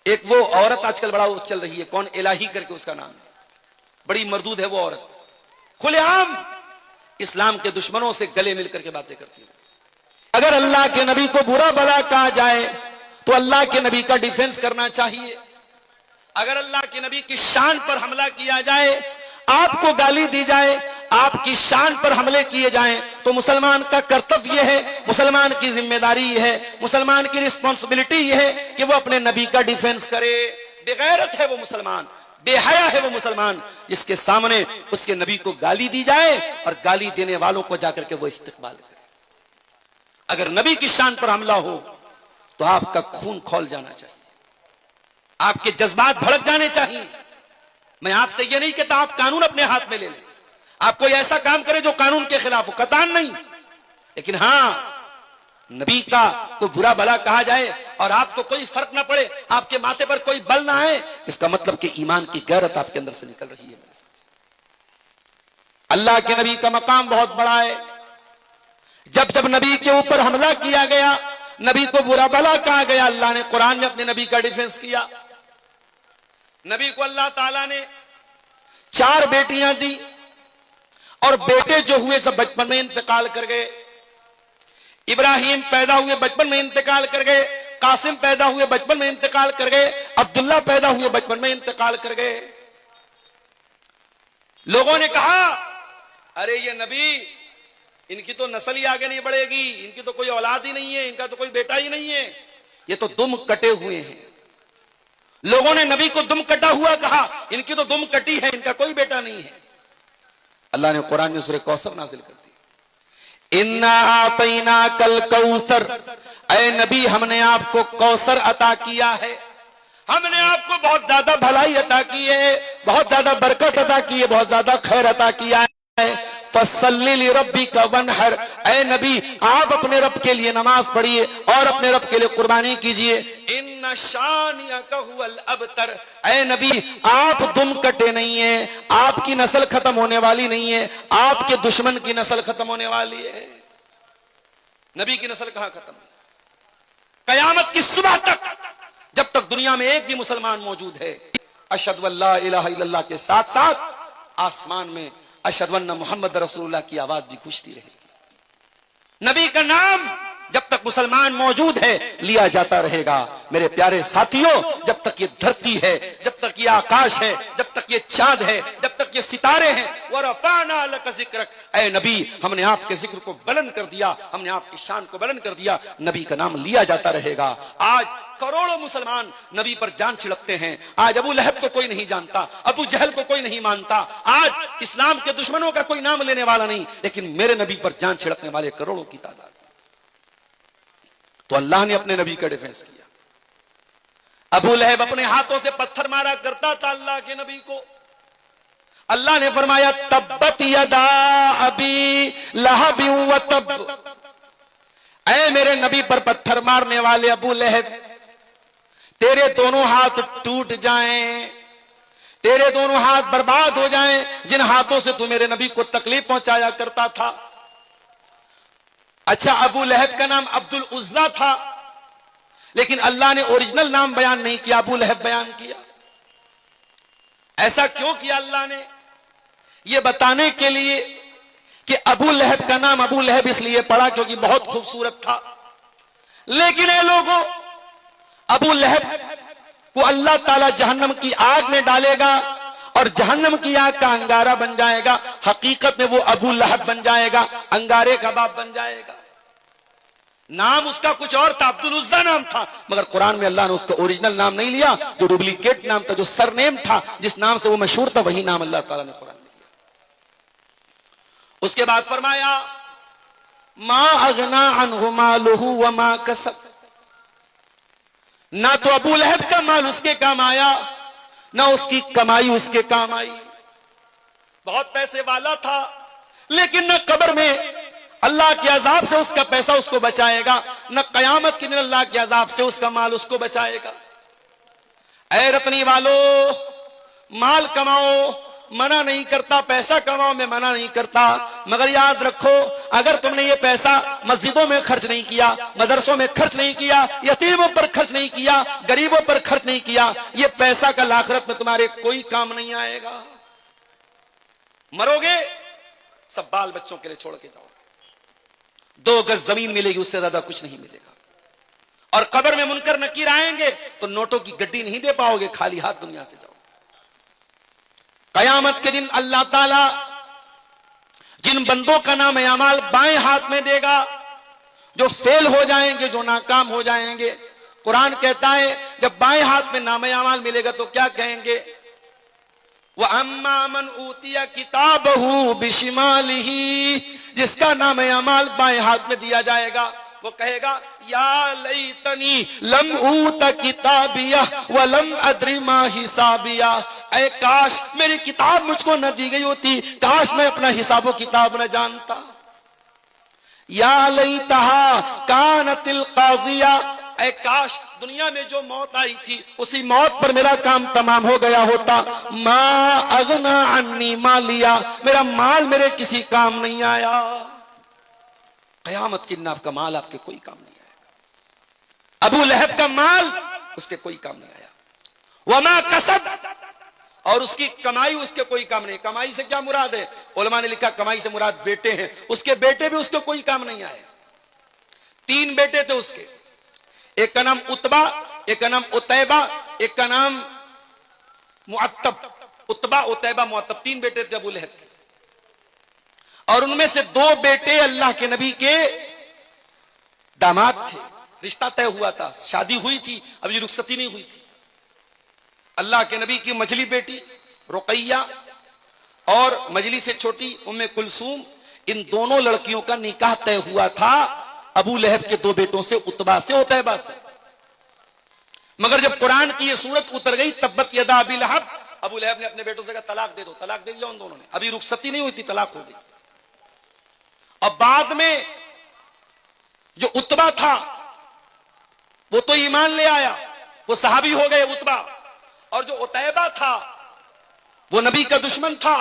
एक वो औरत आजकल बड़ा चल रही है, कौन इलाही करके उसका नाम है, बड़ी मर्दूद है वो औरत, खुलेआम इस्लाम के दुश्मनों से गले मिलकर के बातें करती है। अगर अल्लाह के नबी को बुरा भला कहा जाए तो अल्लाह के नबी का डिफेंस करना चाहिए। अगर अल्लाह के नबी की शान पर हमला किया जाए, आपको गाली दी जाए, आपकी शान पर हमले किए जाएं, तो मुसलमान का कर्तव्य है, मुसलमान की जिम्मेदारी है, मुसलमान की रिस्पॉन्सिबिलिटी है कि वो अपने नबी का डिफेंस करे। बेगैरत है वो मुसलमान, बेहया है वो मुसलमान जिसके सामने उसके नबी को गाली दी जाए और गाली देने वालों को जाकर के वो इस्तेमाल करे। अगर नबी की शान पर हमला हो तो आपका खून खौल जाना चाहिए, आपके जज्बात भड़क जाने चाहिए। मैं आपसे ये नहीं कहता आप कानून अपने हाथ में ले लें, आप कोई ऐसा काम करें जो कानून के खिलाफ हो, कतान नहीं, लेकिन हां नबी का को बुरा भला कहा जाए और आपको कोई फर्क ना पड़े, आपके माथे पर कोई बल ना आए, इसका मतलब कि ईमान की गैरत आपके अंदर से निकल रही है। मेरे साथ अल्लाह के नबी का मकाम बहुत बड़ा है। जब जब नबी के ऊपर हमला किया गया, नबी को बुरा भला कहा गया, अल्लाह ने कुरान में अपने नबी का डिफेंस किया। नबी को अल्लाह ताला ने 4 बेटियां दी और बेटे जो हुए सब बचपन में इंतकाल कर गए। इब्राहिम पैदा हुए बचपन में इंतकाल कर गए, कासिम पैदा हुए बचपन में इंतकाल कर गए, अब्दुल्ला पैदा हुए बचपन में इंतकाल कर गए। लोगों ने कहा अरे ये नबी, इनकी तो नस्ल ही आगे नहीं बढ़ेगी, इनकी तो कोई औलाद ही नहीं है, इनका तो कोई बेटा ही नहीं है, ये तो दुम कटे हुए हैं। लोगों ने नबी को दुम कटा हुआ कहा, इनकी तो दुम कटी है, इनका कोई बेटा नहीं है। अल्लाह ने कुरान में सूरह कौसर नाजिल कर दी, इन्ना आतैना कल कौसर, ऐ नबी हमने आपको कौसर अता किया है, हमने आपको बहुत ज्यादा भलाई अता की है, बहुत ज्यादा बरकत अता की है, बहुत ज्यादा खैर अता किया है। फसल्ली लिरब्बिका वनहर, ऐ नबी आप अपने रब के लिए नमाज पढ़िए और अपने रब के लिए कुर्बानी कीजिए। इन्ना शानियका हुवल अबतर, ऐ नबी आप दुम कटे नहीं है, आपकी नस्ल खत्म होने वाली नहीं है, आपके दुश्मन की नस्ल खत्म होने वाली है। नबी की नस्ल कहां खत्म है? कयामत की सुबह तक, जब तक दुनिया में एक भी मुसलमान मौजूद है, अशहदु अल्ला इलाहा इल्लल्लाह के साथ साथ आसमान में अशहदु अन्ना मुहम्मद रसूलुल्लाह की आवाज भी गूंजती रहेगी। नबी का नाम जब तक मुसलमान मौजूद है लिया जाता रहेगा। मेरे प्यारे साथियों, जब तक ये धरती है, जब तक ये आकाश है, जब तक ये चांद है, जब तक ये सितारे हैं, वरफ़अना लका ज़िक्रक, ऐ नबी हमने आपके जिक्र को बुलंद कर दिया, हमने आपकी शान को बुलंद कर दिया। नबी का नाम लिया जाता रहेगा। आज करोड़ों मुसलमान नबी पर जान छिड़कते हैं। आज अबू लहब को कोई नहीं जानता, अबू जहल को कोई नहीं मानता, आज इस्लाम के दुश्मनों का कोई नाम लेने वाला नहीं, लेकिन मेरे नबी पर जान छिड़कने वाले करोड़ों की तादाद। तो अल्लाह ने अपने नबी का डिफेंस किया। अबू लहब अपने हाथों से पत्थर मारा करता था अल्लाह के नबी को। अल्लाह ने फरमाया तब्बत यदा अबी लहब व तब, ऐ मेरे नबी पर पत्थर मारने वाले अबू लहब, तेरे दोनों हाथ टूट जाएं, तेरे दोनों हाथ बर्बाद हो जाएं, जिन हाथों से तू मेरे नबी को तकलीफ पहुंचाया करता था। अच्छा, अबू लहब का नाम अब्दुल उज्जा था, लेकिन अल्लाह ने ओरिजिनल नाम बयान नहीं किया, अबू लहब बयान किया। ऐसा क्यों किया अल्लाह ने? यह बताने के लिए कि अबू लहब का नाम अबू लहब इसलिए पड़ा क्योंकि बहुत खूबसूरत था। लेकिन ये लोगों, अबू लहब को अल्लाह ताला जहन्नम की आग में डालेगा और जहन्नम की आग का अंगारा बन जाएगा। हकीकत में वो अबू लहब बन जाएगा, अंगारे का बाप बन जाएगा। नाम उसका कुछ और था, अब्दुल उज्जा नाम था, मगर कुरान में अल्लाह ने उसका ओरिजिनल नाम नहीं लिया। जो डुप्लीकेट नाम था, जो सरनेम था, जिस नाम से वो मशहूर था, वही नाम अल्लाह ताला ने कुरान में लिया। उसके बाद फरमाया मा अगना अन्हु मालुहु व मा कसब, ना तो अबू लहब का माल उसके काम आया, ना उसकी कमाई उसके काम आई। बहुत पैसे वाला था, लेकिन न कब्र में अल्लाह के अजाब से उसका पैसा उसको बचाएगा, न कयामत के दिन अल्लाह के अजाब से उसका माल उसको बचाएगा। ऐ रतनी वालों, माल कमाओ मना नहीं करता, पैसा कमाओ मैं मना नहीं करता, मगर याद रखो अगर तुमने ये पैसा मस्जिदों में खर्च नहीं किया, मदरसों में खर्च नहीं किया, यतीमों पर खर्च नहीं किया, गरीबों पर खर्च नहीं किया, ये पैसा कल आखिरत में तुम्हारे कोई काम नहीं आएगा। मरोगे सब बाल बच्चों के लिए छोड़ के जाओगे, 2 गज जमीन मिलेगी, उससे ज्यादा कुछ नहीं मिलेगा। और कब्र में मुनकर नकीर आएंगे तो नोटों की गड्डी नहीं दे पाओगे, खाली हाथ दुनिया से जाओगे। कयामत के दिन अल्लाह ताला जिन बंदों का नाम अमाल बाएं हाथ में देगा, जो फेल हो जाएंगे, जो नाकाम हो जाएंगे, कुरान कहता है जब बाएं हाथ में नाम अमाल मिलेगा तो क्या कहेंगे, वह अम्मा मन ऊतिया किताबहू बिशिमालिही, जिसका नाम अमाल बाएं हाथ में दिया जाएगा वो कहेगा या लैतनी लम ऊत किताबिया व लम अद्री मा हिसाबिया, ऐ काश मेरी किताब मुझको न दी गई होती, काश मैं अपना हिसाबो किताब न जानता। या लैतहा कानतिल काजिया, ऐ काश दुनिया में जो मौत आई थी उसी मौत पर मेरा काम तमाम हो गया होता। मा अगना अन्नी मालिया, मेरा माल मेरे किसी काम नहीं आया। कयामत के दिन आपका माल आपके कोई काम नहीं आएगा। अबू लहब का माल उसके कोई काम नहीं आया। वमा कसब, और उसकी कमाई उसके कोई काम नहीं। कमाई से क्या मुराद है, उलमा ने लिखा कमाई से मुराद बेटे हैं, उसके बेटे भी उसके कोई काम नहीं आए। 3 बेटे थे उसके, एक का नाम उतबा, एक का नाम उतैबा, एक का नाम मुअत्तब। उतबा, उतैबा, मुअत्तब 3 बेटे थे अबू लहब के, और उनमें से 2 बेटे अल्लाह के नबी के दामाद थे। रिश्ता तय हुआ था, शादी हुई थी, अभी रुखसती नहीं हुई थी। अल्लाह के नबी की मजली बेटी रुकैया और मजली से छोटी उम्मे कुलसूम, इन दोनों लड़कियों का निकाह तय हुआ था अबू लहब के 2 बेटों से, उतबा से, उतैबा से। मगर जब कुरान की ये सूरत उतर गई तब्बत यदा अबी लहब, अबू लहब ने अपने बेटों से कहा तलाक दे दो, तलाक दे दिया उन दोनों ने। अभी रुखसती नहीं हुई थी, तलाक हो गई। और बाद में जो उतबा था वो तो ईमान ले आया, वो सहाबी हो गए उतबा, और जो उतैबा था वो नबी का दुश्मन था,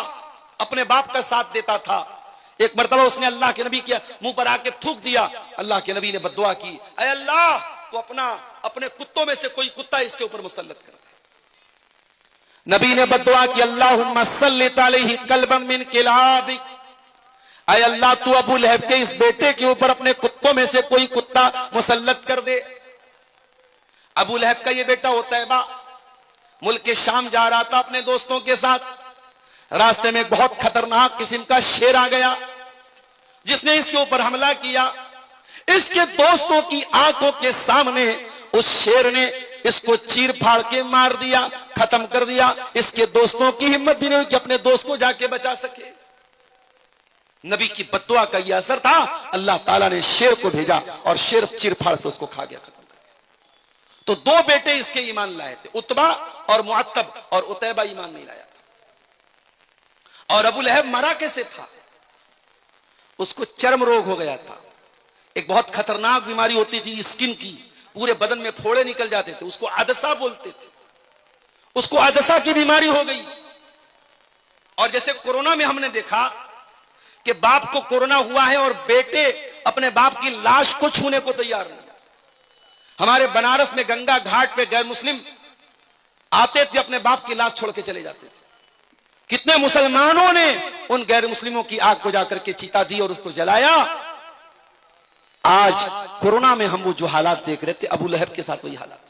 अपने बाप का साथ देता था। एक मरतबा उसने अल्लाह के नबी के मुंह पर आके थूक दिया, अल्लाह के नबी ने बद्दुआ की, ऐ अल्लाह तो अपने कुत्तों में से कोई कुत्ता इसके ऊपर मुसल्लत कर दे। नबी ने बद्दुआ की, अल्लाहुम्मा सल्लित अलैहि कल्बम मिन किलाबिक, ऐ अल्लाह तू अबू लहब के इस बेटे के ऊपर अपने कुत्तों में से कोई कुत्ता मुसल्लत कर दे। अबू लहब का ये बेटा उतैबा मुल्क के शाम जा रहा था अपने दोस्तों के साथ, रास्ते में बहुत खतरनाक किस्म का शेर आ गया जिसने इसके ऊपर हमला किया। इसके दोस्तों की आंखों के सामने उस शेर ने इसको चीर फाड़ के मार दिया, खत्म कर दिया। इसके दोस्तों की हिम्मत भी नहीं हुई कि अपने दोस्त को जाके बचा सके। नबी की बद्दुआ का यह असर था, अल्लाह ताला ने शेर को भेजा और शेर चीर फाड़ के उसको खा गया, खत्म कर दिया। तो 2 बेटे इसके ईमान लाए थे, उतबा और मुअत्तब, और उतैबा ईमान नहीं लाया था। और अबू लहब मरा कैसे था, उसको चर्म रोग हो गया था। एक बहुत खतरनाक बीमारी होती थी स्किन की, पूरे बदन में फोड़े निकल जाते थे, उसको अदसा बोलते थे। उसको अदसा की बीमारी हो गई। और जैसे कोरोना में हमने देखा कि बाप को कोरोना हुआ है और बेटे अपने बाप की लाश को छूने को तैयार नहीं। हमारे बनारस में गंगा घाट पे गैर मुस्लिम आते थे, अपने बाप की लाश छोड़ के चले जाते थे। कितने मुसलमानों ने उन गैर मुस्लिमों की आग बुझा करके चिता दी और उसको जलाया। आज कोरोना में हम वो जो हालात देख रहे थे, अबू लहब के साथ वही हालात।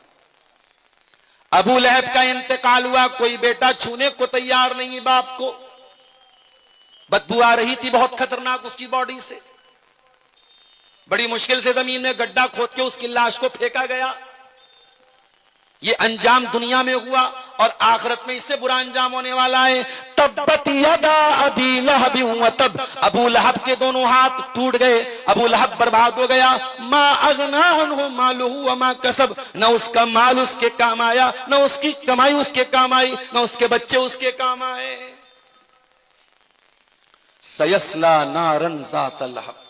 अबू लहब का इंतकाल हुआ, कोई बेटा छूने को तैयार नहीं बाप को। बदबू आ रही थी बहुत खतरनाक उसकी बॉडी से। बड़ी मुश्किल से जमीन में गड्ढा खोद के उसकी लाश को फेंका गया। ये अंजाम दुनिया में हुआ और आखिरत में इससे बुरा अंजाम होने वाला है। तब्बत यदा अबी लहब व तब, अबू लहब के दोनों हाथ टूट गए, अबू लहब बर्बाद हो गया। मा अगना अन्हु मालुहु व मा कसब, न उसका माल उसके काम आया, न उसकी कमाई उसके काम आई, न उसके बच्चे उसके काम आए। सयस्ला नारन ज़ात लहब,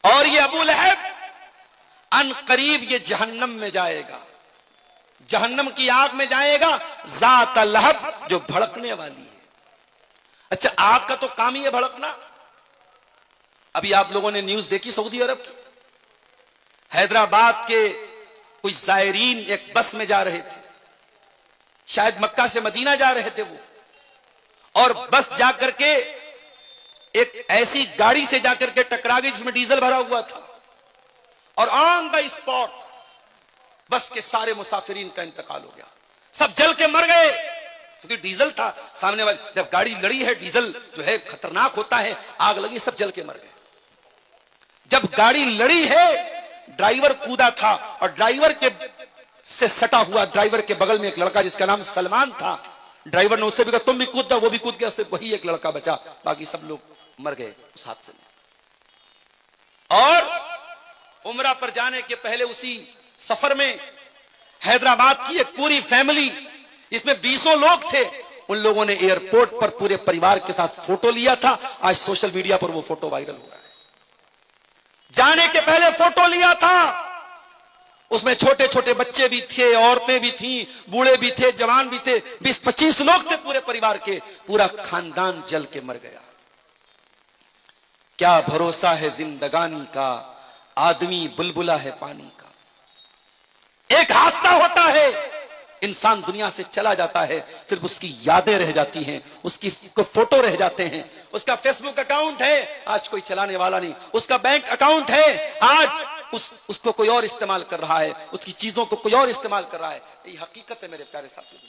और ये अबू लहब अन करीब ये जहन्नम में जाएगा। जहन्नम की आग में जाएगा, ज़ात लहब, जो भड़कने वाली है। अच्छा, आग का तो काम ही है भड़कना। अभी आप लोगों ने न्यूज देखी सऊदी अरब की, हैदराबाद के कुछ जायरीन एक बस में जा रहे थे, शायद मक्का से मदीना जा रहे थे वो, और बस जाकर के एक ऐसी गाड़ी से जाकर के टकरा गई जिसमें डीजल भरा हुआ था, और ऑन द स्पॉट बस के सारे मुसाफिरीन का इंतकाल हो गया। सब जल के मर गए, क्योंकि डीजल था सामने वाले। जब गाड़ी लड़ी है, डीजल जो है खतरनाक होता है, आग लगी, सब जल के मर गए। जब गाड़ी लड़ी है, ड्राइवर कूदा था, और ड्राइवर के से सटा हुआ ड्राइवर के बगल में एक लड़का जिसका नाम सलमान था, ड्राइवर ने उससे भी कहा तुम भी कूद जाओ, वो भी कूद गया, सिर्फ वही एक लड़का बचा, बाकी सब लोग मर गए उस हादसे में। और उम्रा पर जाने के पहले उसी सफर में हैदराबाद की एक पूरी फैमिली, इसमें 20 लोग थे, उन लोगों ने एयरपोर्ट पर पूरे परिवार के साथ फोटो लिया था। आज सोशल मीडिया पर वो फोटो वायरल हो रहा है। जाने के पहले फोटो लिया था, उसमें छोटे छोटे बच्चे भी थे, औरतें भी थीं, बूढ़े भी थे, जवान भी थे, 20-25 लोग थे पूरे परिवार के। पूरा खानदान जल के मर गया। क्या भरोसा है जिंदगानी का, आदमी बुलबुला है पानी का। एक हादसा होता है, इंसान दुनिया से चला जाता है, सिर्फ उसकी यादें रह जाती हैं, उसकी फोटो रह जाते हैं। उसका फेसबुक अकाउंट है, आज कोई चलाने वाला नहीं। उसका बैंक अकाउंट है, आज उसको कोई और इस्तेमाल कर रहा है, उसकी चीजों को कोई और इस्तेमाल कर रहा है। ये हकीकत है मेरे प्यारे साथियों।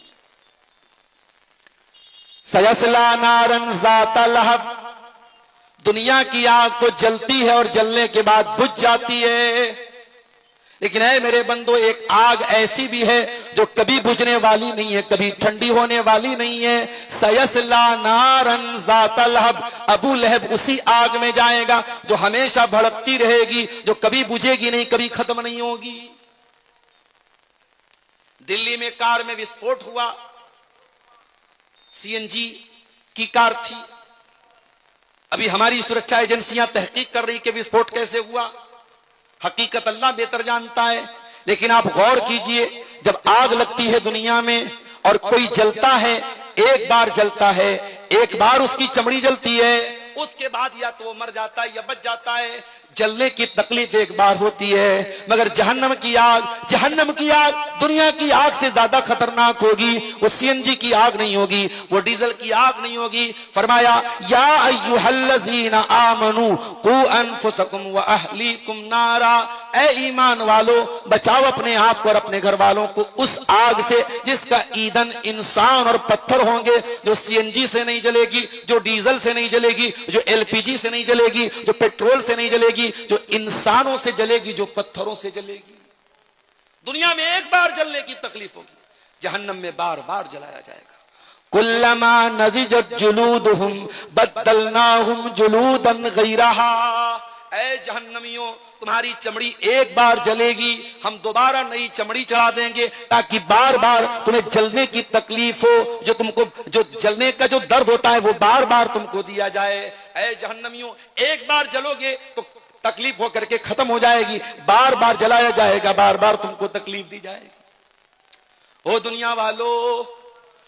सयस्ला नारन ज़ाता लहब, दुनिया की आग तो जलती है और जलने के बाद बुझ जाती है, लेकिन है मेरे बंदो, एक आग ऐसी भी है जो कभी बुझने वाली नहीं है, कभी ठंडी होने वाली नहीं है। सयस्ला नारन ज़ाता लहब, अबू लहब उसी आग में जाएगा जो हमेशा भड़कती रहेगी, जो कभी बुझेगी नहीं, कभी खत्म नहीं होगी। दिल्ली में कार में विस्फोट हुआ, सीएनजी की कार थी। अभी हमारी सुरक्षा एजेंसियां तहकीक कर रही कि विस्फोट कैसे हुआ, हकीकत अल्लाह बेहतर जानता है। लेकिन आप गौर कीजिए, जब आग लगती है दुनिया में और कोई जलता है, एक बार जलता है, एक बार उसकी चमड़ी जलती है, उसके बाद या तो वो मर जाता है या बच जाता है। जलने की तकलीफ एक बार होती है, मगर जहन्नम की आग दुनिया की आग से ज्यादा खतरनाक होगी। वो सीएनजी की आग नहीं होगी, वो डीजल की आग नहीं होगी। फरमाया या अय्युहल्लज़ीना आमनू कू अनफुसकुम व अहलीकुम नारा, ए ईमान वालो, बचाओ अपने आप को और अपने घर वालों को उस आग से जिसका ईंधन इंसान और पत्थर होंगे, जो सीएनजी से नहीं जलेगी, जो डीजल से नहीं जलेगी, जो एलपीजी से नहीं जलेगी, जो पेट्रोल से नहीं जलेगी, जो इंसानों से जलेगी, जो पत्थरों से जलेगी। दुनिया में एक बार जलने की तकलीफ होगी, जहन्नम में बार बार जलाया जाएगा। कुल्लमा नज़िजत जुलूदुहुम बद्दलनाहुम जुलूदन गैरहा, ऐ जहन्नमियों, तुम्हारी चमड़ी एक बार जलेगी, हम दोबारा नई चमड़ी चढ़ा देंगे ताकि बार बार तुम्हें जलने की तकलीफ हो, जो जलने का जो दर्द होता है वो बार बार तुमको दिया जाए। ऐ जहन्नमियों, एक बार जलोगे तो तकलीफ होकर के खत्म हो जाएगी, बार बार जलाया जाएगा, बार बार तुमको तकलीफ दी जाएगी। ओ दुनिया वालों,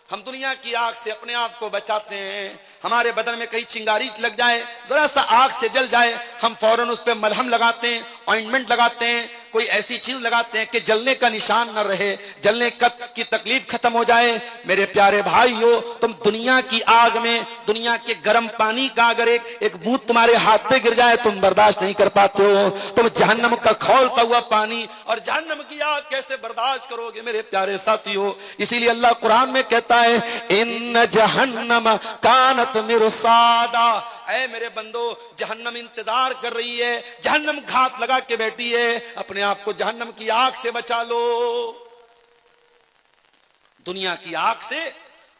हम दुनिया की आग से अपने आप को बचाते हैं। हमारे बदन में कहीं चिंगारी लग जाए, जरा सा आग से जल जाए, हम फौरन उस पर मलहम लगाते हैं, ऑइंटमेंट लगाते हैं, कोई ऐसी चीज लगाते हैं कि जलने का निशान न रहे, जलने की तकलीफ खत्म हो जाए। मेरे प्यारे भाइयों, तुम दुनिया की आग में, दुनिया के गर्म पानी का अगर एक बूंद तुम्हारे हाथ पे गिर जाए, तुम बर्दाश्त नहीं कर पाते हो। तुम जहन्नम का खौलता हुआ पानी और जहन्नम की आग कैसे बर्दाश्त करोगे मेरे प्यारे साथियों। इसीलिए अल्लाह कुरान में कहता है, इन जहन्नम कानत मिरसादा, ऐ मेरे बंदो, जहन्नम इंतजार कर रही है, जहन्नम घात लगा के बैठी है। अपने आप को जहन्नम की आग से बचा लो। दुनिया की आग से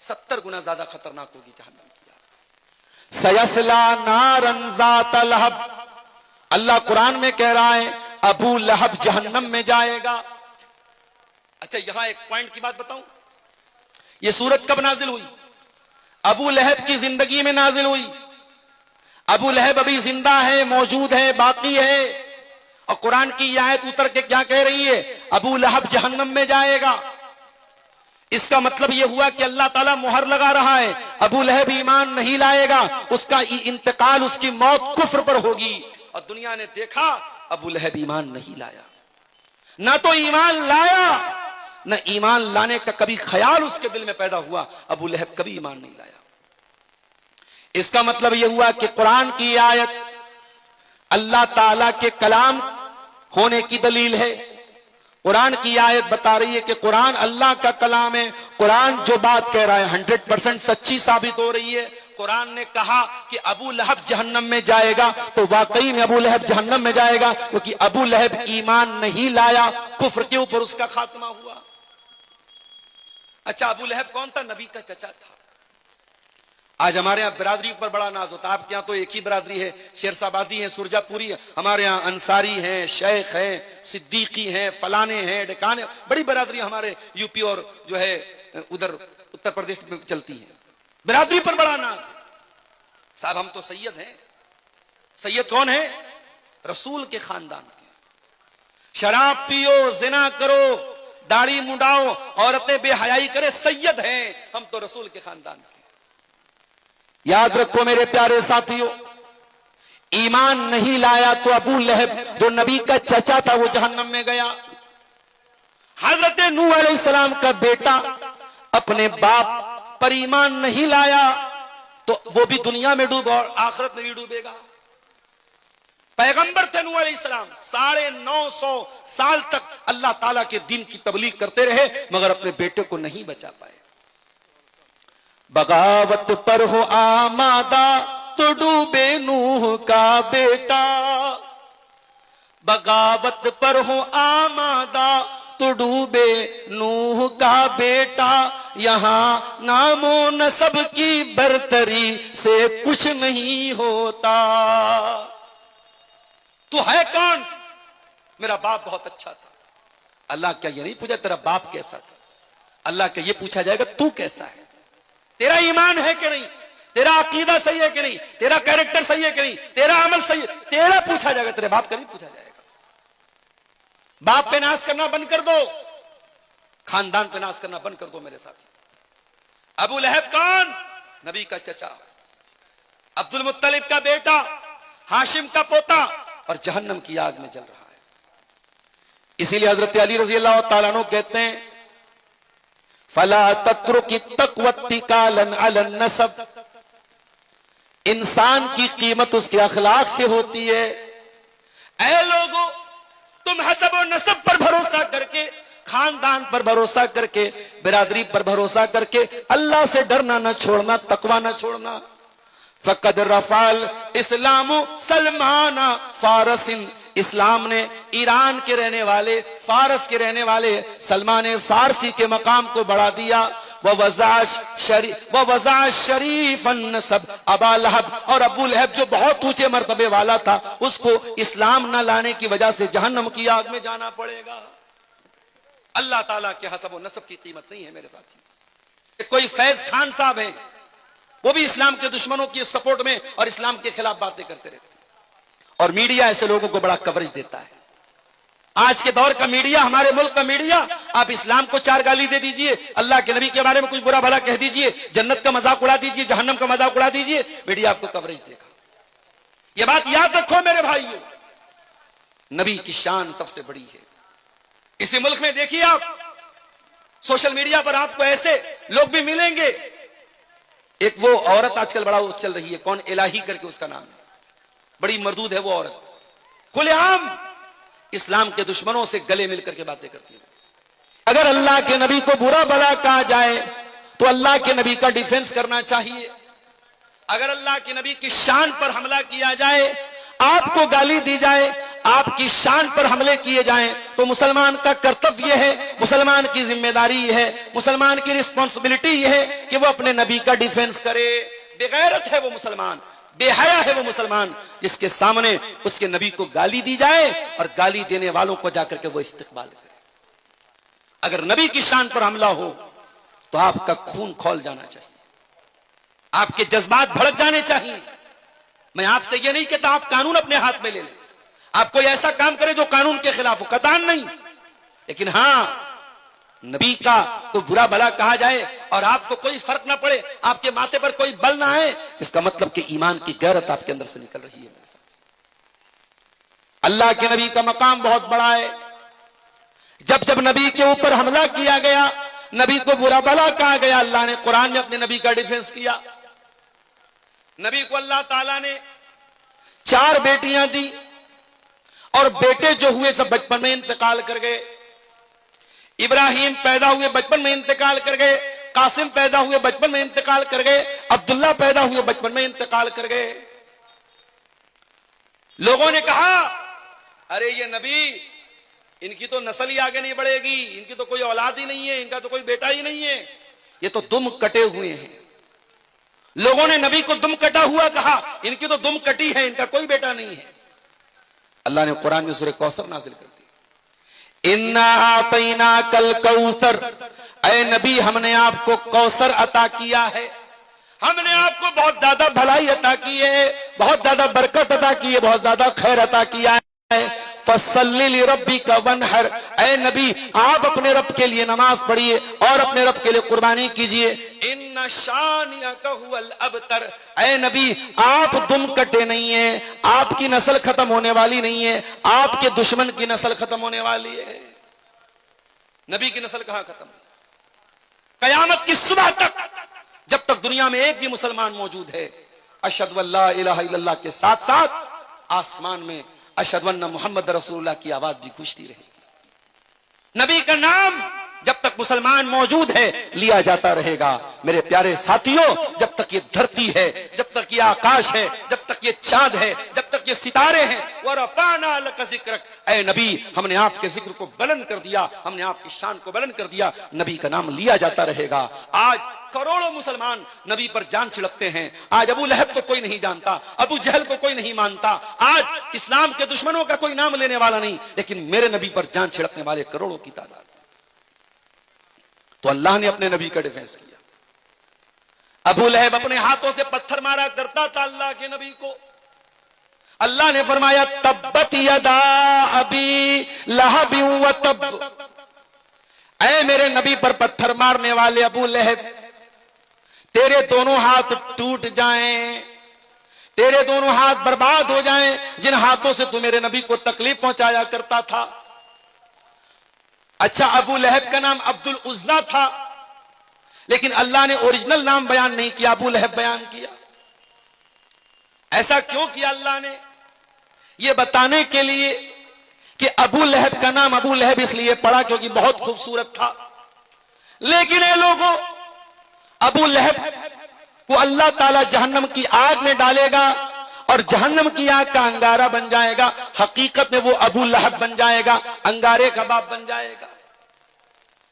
70 गुना ज्यादा खतरनाक होगी जहन्नम की आग। सयस्ला नारन ज़ाता लहब, अल्लाह कुरान में कह रहा है अबू लहब जहन्नम में जाएगा। अच्छा, यहां एक पॉइंट की बात बताऊं, यह सूरत कब नाजिल हुई? अबू लहब की जिंदगी में नाजिल हुई। अबू लहब अभी जिंदा है, मौजूद है, बाकी है, और कुरान की आयत उतर के क्या कह रही है? अबू लहब जहन्नम में जाएगा। इसका मतलब यह हुआ कि अल्लाह ताला मुहर लगा रहा है, अबू लहब ईमान नहीं लाएगा, उसका इंतकाल, उसकी मौत कुफ्र पर होगी। और दुनिया ने देखा अबू लहब ईमान नहीं लाया, ना तो ईमान लाया, न ईमान लाने का कभी ख्याल उसके दिल में पैदा हुआ। अबू लहब कभी ईमान नहीं लाया। इसका मतलब यह हुआ कि कुरान की आयत अल्लाह ताला के कलाम होने की दलील है। कुरान की आयत बता रही है कि कुरान अल्लाह का कलाम है। कुरान जो बात कह रहा है 100% सच्ची साबित हो रही है। कुरान ने कहा कि अबू लहब जहन्नम में जाएगा, तो वाकई में अबू लहब जहन्नम में जाएगा, क्योंकि अबू लहब ईमान नहीं लाया, कुफ्र के ऊपर उसका खात्मा हुआ। अच्छा, अबू लहब कौन था? नबी का चचा था। आज हमारे यहाँ बिरादरी पर बड़ा नाज होता है। आपके यहाँ तो एक ही बिरादरी है, शेरशाबादी है, सुरजापुरी है। हमारे यहाँ अंसारी हैं, शेख हैं, सिद्दीकी हैं, फलाने हैं, डेकाने, बड़ी बिरादरी हमारे यूपी और जो है उधर उत्तर प्रदेश में चलती है। बिरादरी पर बड़ा नाज है। साहब हम तो सैयद हैं। सैयद कौन है? रसूल के खानदान के। शराब पियो, जिना करो, दाढ़ी मुंडाओ, औरतें बेहयाई करे, सैयद हैं हम तो रसूल के खानदान के। याद रखो मेरे प्यारे साथियों, ईमान नहीं लाया तो अबू लहब जो नबी का चचा था वो जहन्नम में गया। हजरत नूह अलैहिस्सलाम का बेटा अपने बाप पर ईमान नहीं लाया तो वो भी दुनिया में डूबा और आखिरत में भी डूबेगा। पैगंबर थे नूह अलैहिस्सलाम, 950 साल तक अल्लाह ताला के दीन की तबलीग करते रहे, मगर अपने बेटे को नहीं बचा पाए। बगावत पर हो आमादा तो डूबे नूह का बेटा, बगावत पर हो आमादा तो डूबे नूह का बेटा, यहां नामो नसब की बरतरी से कुछ नहीं होता। तू है कौन? मेरा बाप बहुत अच्छा था। अल्लाह क्या ये नहीं पूछा तेरा बाप कैसा था? अल्लाह क्या ये पूछा जाएगा तू कैसा है? तेरा ईमान है कि नहीं? तेरा अकीदा सही है कि नहीं? तेरा कैरेक्टर सही है कि नहीं? तेरा अमल सही है? तेरा पूछा जाएगा, तेरे बाप का नहीं पूछा जाएगा। बाप पे नाश करना बंद कर दो, खानदान पे नाश करना बंद कर दो मेरे साथी। अबू लहब कौन? नबी का चचा, अब्दुल मुत्तलिब का बेटा, हाशिम का पोता, और जहन्नम की आग में जल रहा है। इसीलिए हजरत अली रजी अल्लाह तआला अन्हु कहते हैं, फला तत्रुकी तक़वत्तिकालन अलन नसब, इंसान की कीमत उसके अखलाक से होती है। ऐ लोगों, तुम हसब और नसब पर भरोसा करके, खानदान पर भरोसा करके, बिरादरी पर भरोसा करके अल्लाह से डरना न छोड़ना, तकवा न छोड़ना। फकद रफाल इस्लामु सलमाना फारसिन, इस्लाम ने ईरान के रहने वाले, फारस के रहने वाले सलमान फारसी के मकाम को बढ़ा दिया। वज़ा शरीफन नसब अबा लहब, और अबू लहब जो बहुत ऊंचे मर्तबे वाला था उसको इस्लाम न लाने की वजह से जहन्नम की आग में जाना पड़ेगा। अल्लाह ताला के हसब और नसब की कीमत नहीं है मेरे साथी। कोई फैज खान साहब है, वो भी इस्लाम के दुश्मनों की सपोर्ट में और इस्लाम के खिलाफ बातें करते रहते हैं, और मीडिया ऐसे लोगों को बड़ा कवरेज देता है। आज के दौर का मीडिया, हमारे मुल्क का मीडिया, आप इस्लाम को 4 गाली दे दीजिए, अल्लाह के नबी के बारे में कुछ बुरा भला कह दीजिए, जन्नत का मजाक उड़ा दीजिए, जहन्नम का मजाक उड़ा दीजिए, मीडिया आपको कवरेज देगा। यह बात याद रखो मेरे भाइयों, नबी की शान सबसे बड़ी है। इसी मुल्क में देखिए आप, सोशल मीडिया पर आपको ऐसे लोग भी मिलेंगे। एक वो औरत आजकल बड़ा चल रही है, कौन, इलाही करके उसका नाम है, बड़ी मर्दूद है वो औरत, खुलेआम इस्लाम के दुश्मनों से गले मिलकर के बातें करती है। अगर अल्लाह के नबी को बुरा भला कहा जाए तो अल्लाह के नबी का डिफेंस करना चाहिए। अगर अल्लाह के नबी की शान पर हमला किया जाए, आपको गाली दी जाए, आपकी शान पर हमले किए जाएं, तो मुसलमान का कर्तव्य है, मुसलमान की जिम्मेदारी है, मुसलमान की रिस्पॉन्सिबिलिटी है कि वो अपने नबी का डिफेंस करे। बेगैरत है वो मुसलमान, बेहया है वो मुसलमान जिसके सामने उसके नबी को गाली दी जाए और गाली देने वालों को जाकर के वो इस्तेकबाल करे। अगर नबी की शान पर हमला हो तो आपका खून खौल जाना चाहिए, आपके जज्बात भड़क जाने चाहिए। मैं आपसे ये नहीं कहता आप कानून अपने हाथ में ले लें, आप कोई ऐसा काम करें जो कानून के खिलाफ हो, कतान नहीं, लेकिन हां नबी का को बुरा भला कहा जाए और आपको कोई फर्क ना पड़े, आपके माथे पर कोई बल ना आए, इसका मतलब कि ईमान की गैरत आपके अंदर से निकल रही है। मेरे साथ अल्लाह के नबी का मकाम बहुत बड़ा है। जब जब नबी के ऊपर हमला किया गया, नबी को बुरा भला कहा गया, अल्लाह ने कुरान में अपने नबी का डिफेंस किया। नबी को अल्लाह ताला ने 4 बेटियां दी और बेटे जो हुए सब बचपन में इंतकाल कर गए। इब्राहिम पैदा हुए बचपन में इंतकाल कर गए, कासिम पैदा हुए बचपन में इंतकाल कर गए, अब्दुल्ला पैदा हुए बचपन में इंतकाल कर गए। लोगों ने कहा अरे ये नबी, इनकी तो नस्ल ही आगे नहीं बढ़ेगी, इनकी तो कोई औलाद ही नहीं है, इनका तो कोई बेटा ही नहीं है, ये तो दुम कटे हुए हैं। लोगों ने नबी को दुम कटा हुआ कहा, इनकी तो दुम कटी है, इनका कोई बेटा नहीं है। अल्लाह ने कुरान में सूरह कौसर नाजिल कर दी, इन्ना आतैना कल कौसर, ऐ नबी हमने आपको कौसर अता किया है, हमने आपको बहुत ज्यादा भलाई अता की है, बहुत ज्यादा बरकत अता की है, बहुत ज्यादा खैर अता किया है। फसल्ली लिरब्बिका वनहर, ऐ नबी आप अपने रब के लिए नमाज पढ़िए और अपने रब के लिए कुर्बानी कीजिए। इन्ना शानियका हुवल अबतर, ऐ नबी आप दुम कटे नहीं है, आपकी नस्ल खत्म होने वाली नहीं है, आपके दुश्मन की नस्ल खत्म होने वाली है। नबी की नस्ल कहां खत्म? कयामत की सुबह तक, जब तक दुनिया में एक भी मुसलमान मौजूद है, अशहदु अल्ला इलाहा इल्लल्लाह के साथ साथ आसमान में अशहदु अन्ना मुहम्मद रसूलुल्लाह की आवाज भी गूंजती रहेगी। नबी का नाम जब तक मुसलमान मौजूद है लिया जाता रहेगा। मेरे प्यारे साथियों, जब तक ये धरती है, जब तक ये आकाश है, जब तक ये चांद है, जब तक ये सितारे हैं, वरफ़अना लका ज़िक्रक, ऐ नबी हमने आपके जिक्र को बुलंद कर दिया, हमने आपकी शान को बुलंद कर दिया। नबी का नाम लिया जाता रहेगा। आज करोड़ों मुसलमान नबी पर जान छिड़कते हैं। आज अबू लहब को कोई नहीं जानता, अबू जहल को कोई नहीं मानता, आज इस्लाम के दुश्मनों का कोई नाम लेने वाला नहीं, लेकिन मेरे नबी पर जान छिड़कने वाले करोड़ों की तादाद। तो अल्लाह ने अपने नबी का डिफेंस किया। अबू लहब अपने हाथों से पत्थर मारा करता था अल्लाह के नबी को। अल्लाह ने फरमाया तब्बत यदा अबी लहब व तब, ऐ मेरे नबी पर पत्थर मारने वाले अबू लहब, तेरे दोनों हाथ टूट जाएं, तेरे दोनों हाथ बर्बाद हो जाएं, जिन हाथों से तू मेरे नबी को तकलीफ पहुंचाया करता था। अच्छा, अबू लहब का नाम अब्दुल उज्जा था, लेकिन अल्लाह ने ओरिजिनल नाम बयान नहीं किया, अबू लहब बयान किया। ऐसा क्यों किया अल्लाह ने? यह बताने के लिए कि अबू लहब का नाम अबू लहब इसलिए पड़ा क्योंकि बहुत खूबसूरत था। लेकिन ये लोगों, अबू लहब को अल्लाह ताला जहन्नम की आग में डालेगा और जहन्नम की आग का अंगारा बन जाएगा। हकीकत में वो अबू लहब बन जाएगा, अंगारे का बाप बन जाएगा।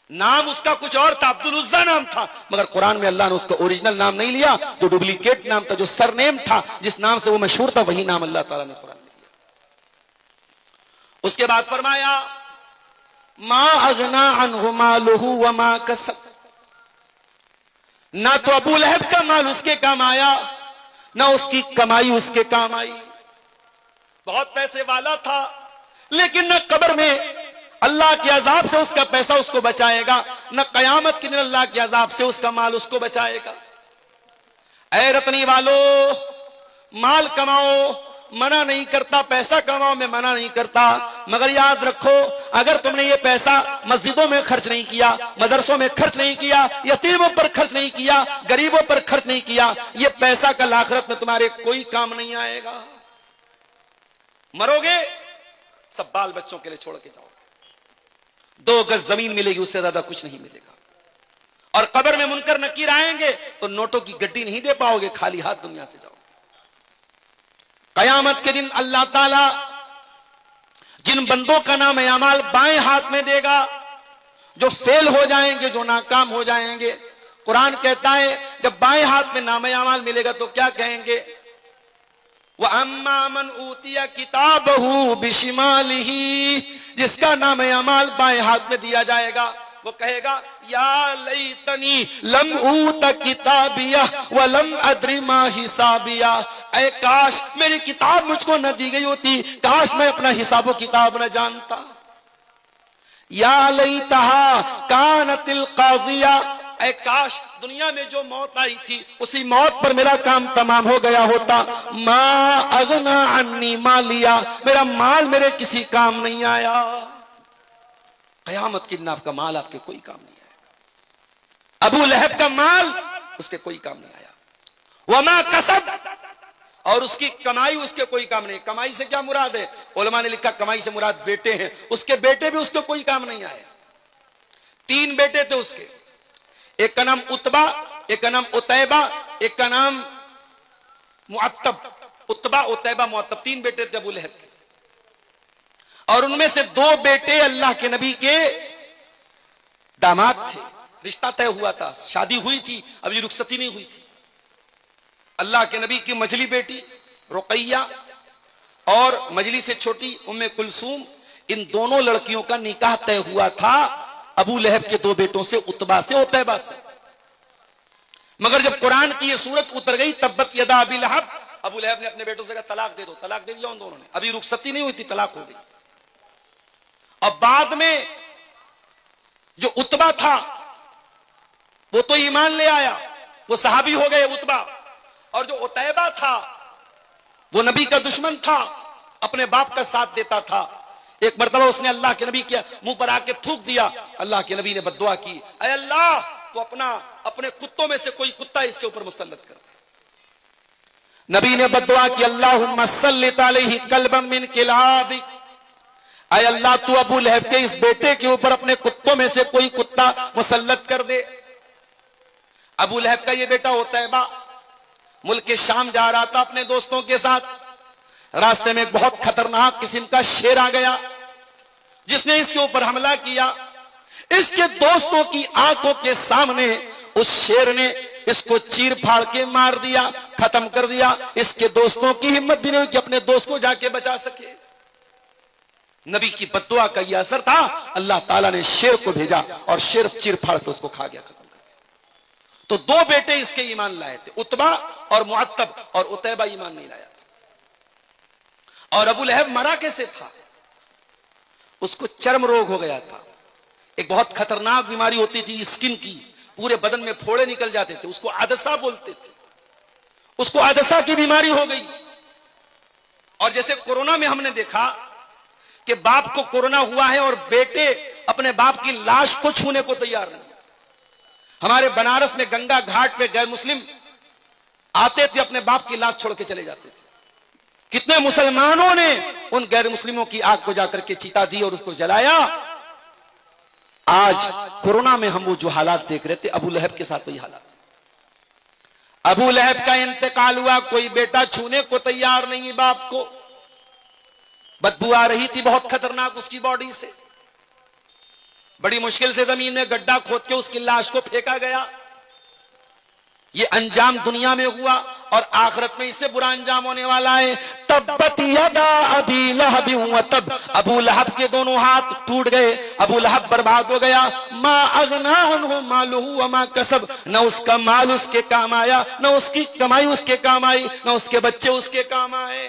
नाम उसका कुछ और था, अब्दुल उज्जा नाम था, मगर कुरान में अल्लाह ने उसका ओरिजिनल नाम नहीं लिया, जो डुप्लीकेट नाम था, जो सरनेम था, जिस नाम से वो मशहूर था, वही नाम अल्लाह ताला ने कुरान में लिया। उसके बाद फरमाया मा अगना अन्हु मालुहु व मा कसब, ना तो अबू लहब का माल उसके काम आया, ना उसकी कमाई उसके काम आई। बहुत पैसे वाला था, लेकिन न कब्र में अल्लाह के अजाब से उसका पैसा उसको बचाएगा, न कयामत के दिन अल्लाह के अजाब से उसका माल उसको बचाएगा। ऐ रतनी वालों, माल कमाओ मना नहीं करता, पैसा कमाओ मैं मना नहीं करता, मगर याद रखो अगर तुमने ये पैसा मस्जिदों में खर्च नहीं किया, मदरसों में खर्च नहीं किया, यतीमों पर खर्च नहीं किया, गरीबों पर खर्च नहीं किया, ये पैसा कल आखिरत में तुम्हारे कोई काम नहीं आएगा। मरोगे सब बाल बच्चों के लिए छोड़ के जाओगे, 2 गज जमीन मिलेगी, उससे ज्यादा कुछ नहीं मिलेगा। और कब्र में मुनकर नकीर आएंगे तो नोटों की गड्डी नहीं दे पाओगे, खाली हाथ दुनिया से जाओगे। कयामत के दिन अल्लाह ताला जिन बंदों का नाम अमाल बाएं हाथ में देगा, जो फेल हो जाएंगे, जो नाकाम हो जाएंगे, कुरान कहता है जब बाएं हाथ में नाम अमाल मिलेगा तो क्या कहेंगे? व अम्मा मन ऊतिया किताबहू बिशिमालिही, जिसका नाम अमाल बाएं हाथ में दिया जाएगा वो कहेगा या लैतनी लम ऊत किताबिया व लम अद्री मा हिसाबिया, ऐ काश मेरी किताब मुझको न दी गई होती, काश मैं अपना हिसाबो किताब न जानता। या लैतहा कानतिल काजिया, ऐ काश दुनिया में जो मौत आई थी उसी मौत पर मेरा काम तमाम हो गया होता। मा अगना अन्नी मालिया, मेरा माल मेरे किसी काम नहीं आया। कयामत के दिन आपका माल आपके कोई काम नहीं आएगा। अबू लहब का माल उसके कोई काम नहीं आया। वमा कसब, और उसकी कमाई उसके कोई काम नहीं। कमाई से क्या मुराद है? उलमा ने लिखा कमाई से मुराद बेटे हैं, उसके बेटे भी उसके कोई काम नहीं आए। 3 बेटे थे उसके, एक का नाम उतबा, एक का नाम उतैबा, एक का नाम मुअत्तब। उतबा, उतैबा, मुअत्तब, 3 बेटे थे अबू लहब के। और उनमें से 2 बेटे अल्लाह के नबी के दामाद थे, रिश्ता तय हुआ था, शादी हुई थी, अभी रुखसती नहीं हुई थी। अल्लाह के नबी की मजली बेटी रुकैया और मजली से छोटी उम्मे कुलसूम, इन दोनों लड़कियों का निकाह तय हुआ था अबू लहब के 2 बेटों से, उतबा से, उतैबा से। मगर जब कुरान की ये सूरत उतर गई, तब्बत यदा अबी लहब, अबू लहब ने अपने बेटों से कहा तलाक दे दो। तलाक दे दिया उन दोनों ने, अभी रुखसती नहीं हुई थी, तलाक हो गई। और बाद में जो उतबा था वो तो ईमान ले आया, वो सहाबी हो गए उतबा। और जो उतैबा था वो नबी का दुश्मन था, अपने बाप का साथ देता था। एक मर्तबा उसने अल्लाह के नबी के मुंह पर आके थूक दिया। अल्लाह के नबी ने बद्दुआ की, ऐ अल्लाह तो अपने कुत्तों में से कोई कुत्ता इसके ऊपर मुसल्लत कर दे। नबी ने बद्दुआ की, अल्लाहुम्मा सल्लित अलैहि कल्बम मिन किलाबिक, ऐ अल्लाह तू अबू लहब के इस बेटे के ऊपर अपने कुत्तों में से कोई कुत्ता मुसल्लत कर दे। अबू लहब का ये बेटा उतैबा मुल्क के शाम जा रहा था अपने दोस्तों के साथ। रास्ते में एक बहुत खतरनाक किस्म का शेर आ गया जिसने इसके ऊपर हमला किया। इसके दोस्तों की आंखों के सामने उस शेर ने इसको चीर फाड़ के मार दिया, खत्म कर दिया। इसके दोस्तों की हिम्मत भी नहीं हुई कि अपने दोस्त को जाके बचा सके। नबी की बद्दुआ का यह असर था, अल्लाह ताला ने शेर को भेजा और शेर चीर फाड़ के उसको खा गया, खत्म कर दिया। तो 2 बेटे इसके ईमान लाए थे, उतबा और मुअत्तब, और उतैबा ईमान नहीं लाया था। और अबू लहब मरा कैसे था? उसको चर्म रोग हो गया था, एक बहुत खतरनाक बीमारी होती थी स्किन की, पूरे बदन में फोड़े निकल जाते थे, उसको अदसा बोलते थे। उसको अदसा की बीमारी हो गई। और जैसे कोरोना में हमने देखा कि बाप को कोरोना हुआ है और बेटे अपने बाप की लाश को छूने को तैयार नहीं। हमारे बनारस में गंगा घाट पे गैर मुस्लिम आते थे, अपने बाप की लाश छोड़ के चले जाते थे। कितने मुसलमानों ने उन गैर मुस्लिमों की आग को जाकर के चिता दी और उसको जलाया। आज कोरोना में हम वो जो हालात देख रहे थे, अबू लहब के साथ वही हालात। अबू लहब का इंतकाल हुआ, कोई बेटा छूने को तैयार नहीं बाप को। बदबू आ रही थी बहुत खतरनाक उसकी बॉडी से। बड़ी मुश्किल से जमीन में गड्ढा खोद के उसकी लाश को फेंका गया। ये अंजाम दुनिया में हुआ और आखिरत में इससे बुरा अंजाम होने वाला है। तब्बत यदा अबी लहब व तब, अबू लहब के दोनों हाथ टूट गए, अबू लहब बर्बाद हो गया। मा अगना अन्हु मालुहु व मा कसब, न उसका माल उसके काम आया, न उसकी कमाई उसके काम आई, न उसके बच्चे उसके काम आए।